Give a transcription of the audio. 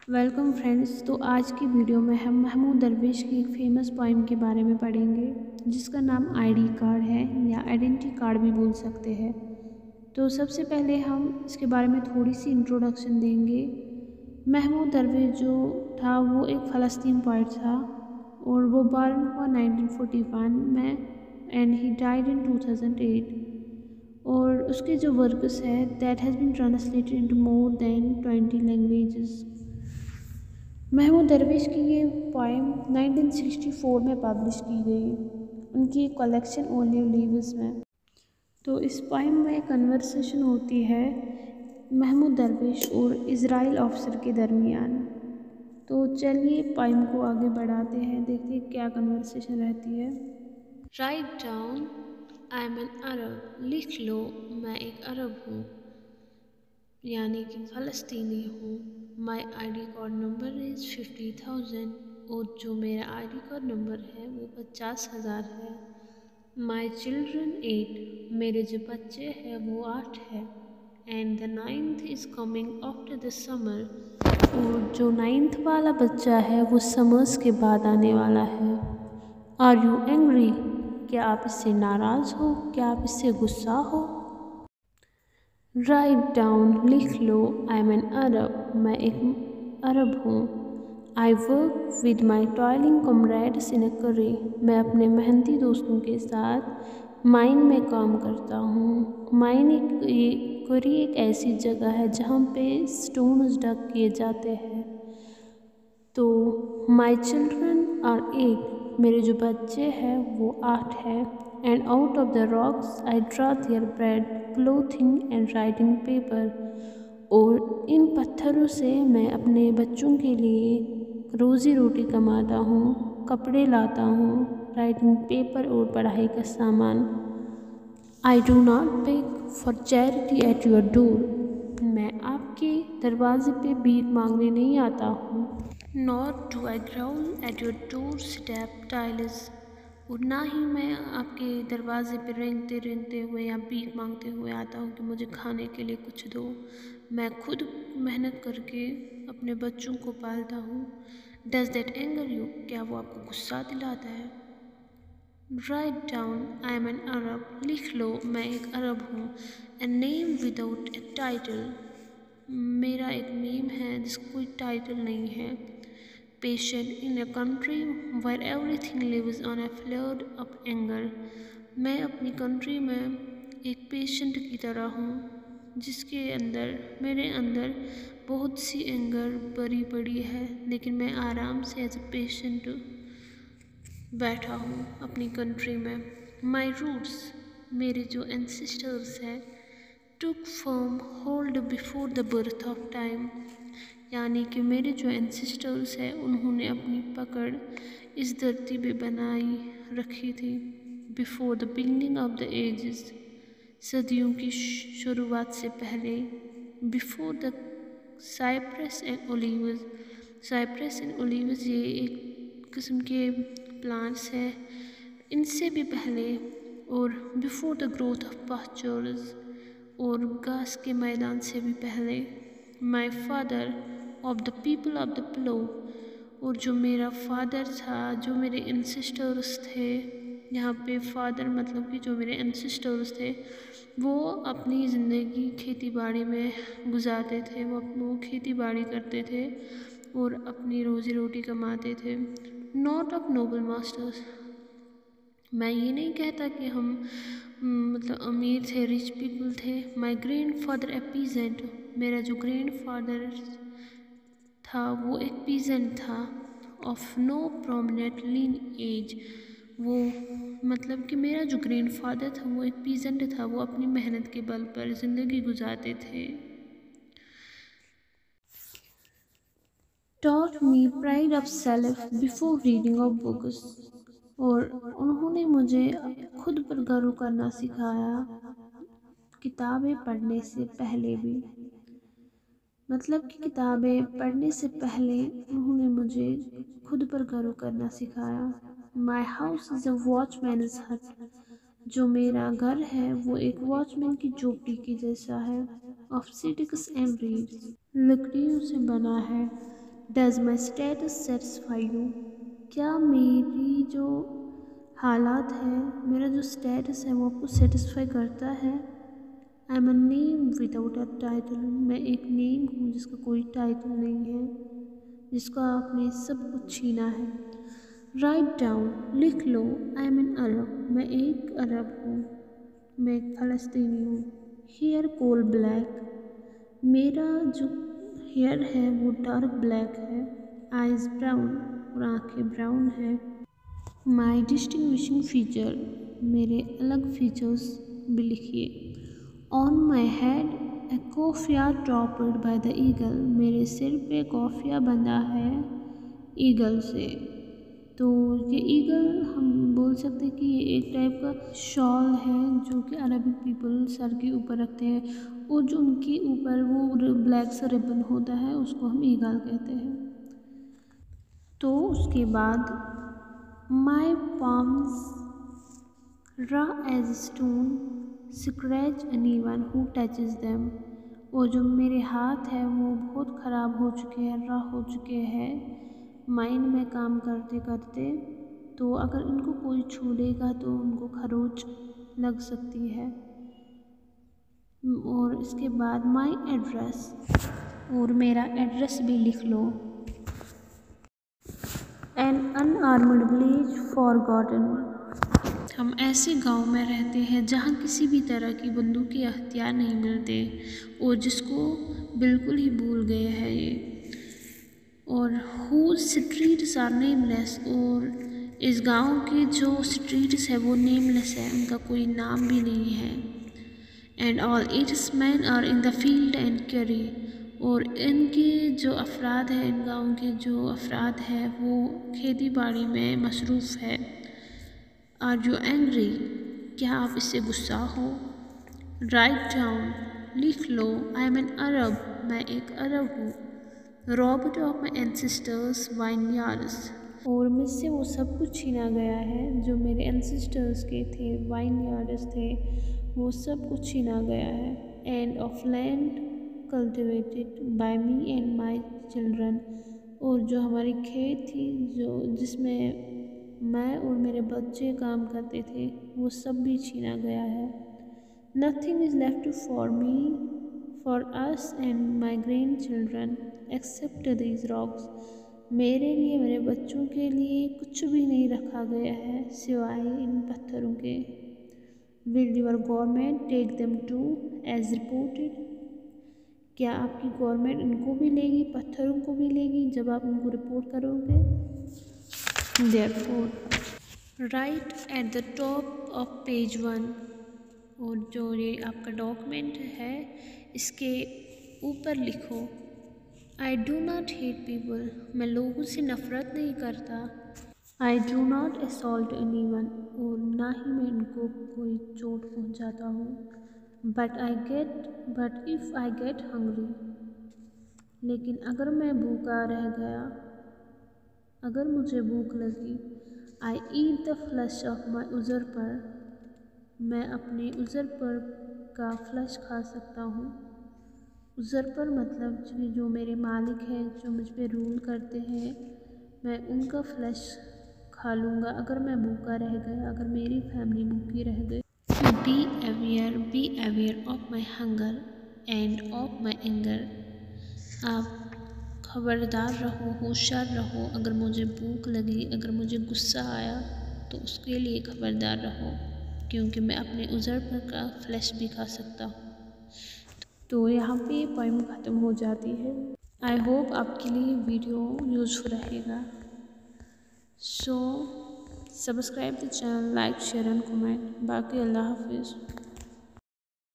Welcome friends. तो आज की वीडियो में हम महमूद दरवेश की एक फेमस पोइम के बारे में पढ़ेंगे जिसका नाम आईडी कार्ड है या आइडेंटिटी कार्ड भी बोल सकते हैं। तो सबसे पहले हम इसके बारे में थोड़ी सी इंट्रोडक्शन देंगे। महमूद दरवेश जो था वो एक फ़लस्तीन पोइट था और वो बॉर्न हुआ 1941 में एंड ही डाइड इन 2008। और उसके जो वर्क्स है that has been translated into more than 20 languages. Mahmoud Darwish की ये पोएम 1964 में पब्लिश की गई, उनकी कलेक्शन ओनली लीव्स में। तो इस पोएम में कन्वर्सेशन होती है महमूद दरवेश और इज़राइल ऑफिसर के दरमियान। तो चलिए पोएम को आगे बढ़ाते हैं, देखते हैं क्या कन्वर्सेशन रहती है। Write down I am an Arab, लिख लो मैं एक अरब हूँ, यानी कि फ़लस्तीनी हूँ। माई ID कार्ड नंबर इज़ 50,000 और जो मेरा ID कार्ड नंबर है वो 50,000 है। माई चिल्ड्रन 8, मेरे जो बच्चे हैं वो 8 है। And the 9th is coming after the summer, और जो 9th वाला बच्चा है वो समर्स के बाद आने वाला है। आर यू एंग्री, क्या आप इससे नाराज़ हो, क्या आप इससे गुस्सा हो। राइट डाउन, लिख लो आई एम एन अरब, मैं एक अरब हूँ। I work with my toiling comrades in a quarry, मैं अपने मेहनती दोस्तों के साथ माइन में काम करता हूँ। माइन करी एक ऐसी जगह है जहाँ पे स्टोन्स डग किए जाते हैं। तो माई चिल्ड्रन आर 8, मेरे जो बच्चे हैं वो 8 है। And out of the rocks I draw their bread, clothing and writing paper, और इन पत्थरों से मैं अपने बच्चों के लिए रोज़ी रोटी कमाता हूँ, कपड़े लाता हूँ, राइटिंग पेपर और पढ़ाई का सामान। I do not bag for charity at your door, मैं आपके दरवाजे पे भीख मांगने नहीं आता हूँ। Not do I growl at your door step tiles, और ना ही मैं आपके दरवाजे पे रेंगते रेंगते हुए या भीख मांगते हुए आता हूँ कि मुझे खाने के लिए कुछ दो। मैं खुद मेहनत करके अपने बच्चों को पालता हूँ। डज दैट एंगर यू, क्या वो आपको गुस्सा दिलाता है। Write down I am an Arab, लिख लो मैं एक अरब हूँ। A name without a title, मेरा एक नेम है जिसका कोई टाइटल नहीं है। Patient in a country where everything lives on a flood of anger, मैं अपनी कंट्री में एक पेशेंट की तरह हूँ जिसके अंदर मेरे अंदर बहुत सी एंगर भरी पड़ी है, लेकिन मैं आराम से एज ए पेशेंट बैठा हूँ अपनी कंट्री में। माई रूट्स, मेरे जो एंसेस्टर्स हैं, took firm hold before the birth of time, यानी कि मेरे जो एंसेस्टर्स हैं उन्होंने अपनी पकड़ इस धरती पे बनाई रखी थी। Before the beginning of the ages, सदियों की शुरुआत से पहले। Before the cypress and olives, cypress and olives ये एक किस्म के प्लांट्स हैं, इनसे भी पहले। और before the growth of pastures, और घास के मैदान से भी पहले। My father of the people of the plough, और जो मेरा फादर था, जो मेरे एंसेस्टर्स थे, यहाँ पे फादर मतलब कि जो मेरे एंसेस्टर्स थे वो अपनी ज़िंदगी खेती बाड़ी में गुजारते थे, वो खेती बाड़ी करते थे और अपनी रोज़ी रोटी कमाते थे। नॉट ऑफ नोबल मास्टर्स, मैं ये नहीं कहता कि हम मतलब अमीर थे, रिच पीपल थे। My grandfather a peasant, मेरा जो ग्रैंड फादर था वो एक पीजेंट था। Of no prominent lineage, वो मतलब कि मेरा जो ग्रैंड फादर था वो एक पीजेंट था, वो अपनी मेहनत के बल पर ज़िंदगी गुजारते थे। Taught me pride of self before reading of books, और उन्होंने मुझे खुद पर गर्व करना सिखाया किताबें पढ़ने से पहले भी। मतलब कि किताबें पढ़ने से पहले उन्होंने मुझे खुद पर गर्व करना सिखाया। माई हाउस इज़ अ वॉचमैन's हट, जो मेरा घर है वो एक वॉचमैन की झोपड़ी की जैसा है। ऑफ स्टिक्स एंड रीड्स, लकड़ियों से बना है। Does my status satisfy you? क्या मेरी जो हालात है, मेरा जो स्टेटस है वो आपको सेटिस्फाई करता है? I am a name without a title. मैं एक नेम हूँ जिसका कोई टाइटल नहीं है, जिसका आपने सब कुछ छीना है। राइट डाउन, लिख लो। आई एम एन अरब। मैं एक अरब हूँ, मैं एक फ़लस्तीनी हूँ। हेयर कोल ब्लैक। मेरा जो हेयर है वो डार्क ब्लैक है। आइज़ ब्राउन, और आँखें ब्राउन है। माई डिस्टिंग्विशिंग फ़ीचर, मेरे अलग फीचर्स भी लिखिए। On my head a keffiyeh topped by the eagle. मेरे सिर पे कोफिया बंधा है ईगल से। तो ये ईगल हम बोल सकते हैं कि ये एक टाइप का शॉल है जो कि अरबिक पीपल सर के ऊपर रखते हैं, और जो उनके ऊपर वो ब्लैक सा रिबन होता है उसको हम ईगल कहते हैं। तो उसके बाद माई palms raw as stone scratch anyone who touches them। और जो मेरे हाथ है वो बहुत ख़राब हो चुके हैं, रॉ हो चुके हैं माइन में काम करते करते। तो अगर इनको कोई छू लेगा तो उनको खरोच लग सकती है। और इसके बाद माई एड्रेस, और मेरा एड्रेस भी लिख लो। An unarmed village forgotten. हम ऐसे गांव में रहते हैं जहां किसी भी तरह की बंदूक या हथियार नहीं मिलते, और जिसको बिल्कुल ही भूल गए हैं ये। और हु स्ट्रीट्स आर नेमलेस, और इस गांव के जो स्ट्रीट्स है वो नेमलेस है, उनका कोई नाम भी नहीं है। And all its men are in the field and carry. और इनके जो अफराद हैं, इन गाँव के जो अफराद हैं वो खेती बाड़ी में मसरूफ़ है। Are you angry? क्या आप इससे गुस्सा हो? राइट डाउन, लिख लो। आई एम एन अरब। मैं एक अरब हूँ। Robbed of my ancestors vineyards. और मुझसे वो सब कुछ छीना गया है जो मेरे एंसेस्टर्स के थे, वाइनयार्ड्स थे, वो सब कुछ छीना गया है। End of land cultivated by me and my children. और जो हमारी खेत थी जो जिसमें मैं और मेरे बच्चे काम करते थे वो सब भी छीना गया है। Nothing is left for me, for us and my grandchildren except these rocks. मेरे लिए, मेरे बच्चों के लिए कुछ भी नहीं रखा गया है सिवाय इन पत्थरों के। Will your government take them to as reported? क्या आपकी गवर्नमेंट इनको भी लेगी, पत्थरों को भी लेगी जब आप इनको रिपोर्ट करोगे? Therefore right at the top of page 1। और जो ये आपका डॉक्यूमेंट है इसके ऊपर लिखो, I do not hate people. मैं लोगों से नफ़रत नहीं करता। I do not assault anyone. और ना ही मैं इनको कोई चोट पहुंचाता हूँ। But if I get hungry, लेकिन अगर मैं भूखा रह गया, अगर मुझे भूख लगी, I eat the flesh of my usurper. मैं अपने उज़रपर का फ्लैश खा सकता हूँ। उज़रपर मतलब जो मेरे मालिक हैं, जो मुझ पे रूल करते हैं, मैं उनका फ्लैश खा लूँगा अगर मैं भूखा रह गया, अगर मेरी फैमिली भूखी रह गई। Be aware of my hunger end of my anger. आप खबरदार रहो, होशियार रहो। अगर मुझे भूख लगी, अगर मुझे गुस्सा आया तो उसके लिए खबरदार रहो, क्योंकि मैं अपने उज़रपर का फ्लैश भी खा सकता हूँ। तो यहाँ पे पोएम ख़त्म हो जाती है। आई होप आपके लिए वीडियो यूज़फुल रहेगा। So subscribe the channel, like, share and comment. बाकी अल्लाह हाफिज़।